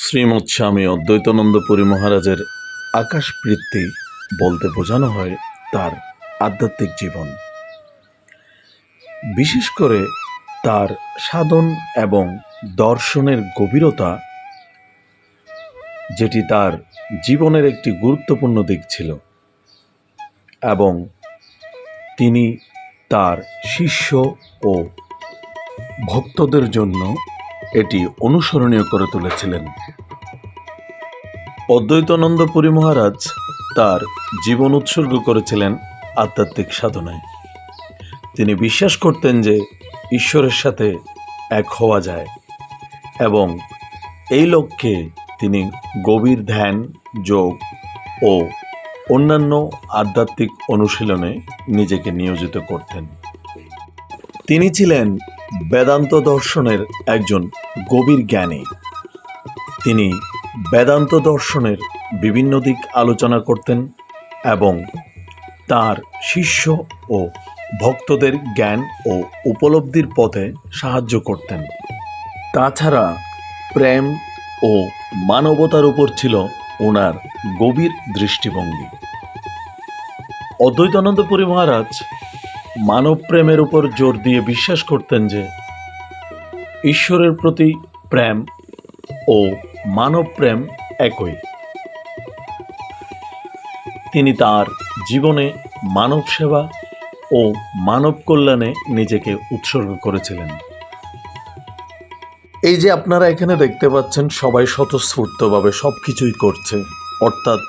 শ্রীমৎ স্বামী অদ্বৈতানন্দপুরী মহারাজের আকাশবৃত্তি বলতে বোঝানো হয় তার আধ্যাত্মিক জীবন, বিশেষ করে তার সাধন এবং দর্শনের গভীরতা, যেটি তার জীবনের একটি গুরুত্বপূর্ণ দিক ছিল এবং তিনি তার শিষ্য ও ভক্তদের জন্য এটি অনুসরণীয় করে তুলেছিলেন। অদ্বৈতানন্দপুরী মহারাজ তার জীবন উৎসর্গ করেছিলেন আধ্যাত্মিক সাধনায়। তিনি বিশ্বাস করতেন যে ঈশ্বরের সাথে এক হওয়া যায় এবং এই লক্ষ্যে তিনি গভীর ধ্যান, যোগ ও অন্যান্য আধ্যাত্মিক অনুশীলনে নিজেকে নিয়োজিত করতেন। তিনি ছিলেন বেদান্ত দর্শনের একজন গভীর জ্ঞানী। তিনি বেদান্ত দর্শনের বিভিন্ন দিক আলোচনা করতেন এবং তার শিষ্য ও ভক্তদের জ্ঞান ও উপলব্ধির পথে সাহায্য করতেন। তাছাড়া প্রেম ও মানবতার উপর ছিল ওনার গভীর দৃষ্টিভঙ্গি। অদ্বৈতানন্দপুরী মহারাজ মানব প্রেমের উপর জোর দিয়ে বিশ্বাস করতেন যে ঈশ্বরের প্রতি প্রেম ও মানব প্রেম একই। তিনি তার জীবনে মানব সেবা ও মানব কল্যাণে নিজেকে উৎসর্গ করেছিলেন। এই যে আপনারা এখানে দেখতে পাচ্ছেন, সবাই স্বতঃস্ফূর্তভাবে সব কিছুই করছে, অর্থাৎ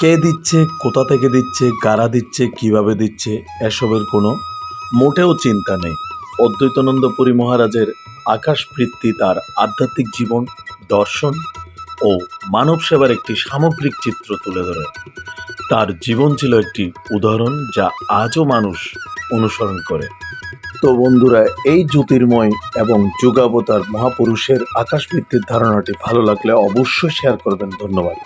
কে দিচ্ছে, কোথা থেকে দিচ্ছে, কারা দিচ্ছে, কিভাবে দিচ্ছে, এসবের কোনো মোটেও চিন্তা নেই। অদ্বৈতানন্দপুরী মহারাজের আকাশবৃত্তি তার আধ্যাত্মিক জীবন, দর্শন ও মানব সেবার একটি সামগ্রিক চিত্র তুলে ধরে। তার জীবন ছিল একটি উদাহরণ যা আজও মানুষ অনুসরণ করে। তো বন্ধুরা, এই জ্যোতির্ময় এবং যুগাবতার মহাপুরুষের আকাশবৃত্তির ধারণাটি ভালো লাগলে অবশ্যই শেয়ার করবেন। ধন্যবাদ।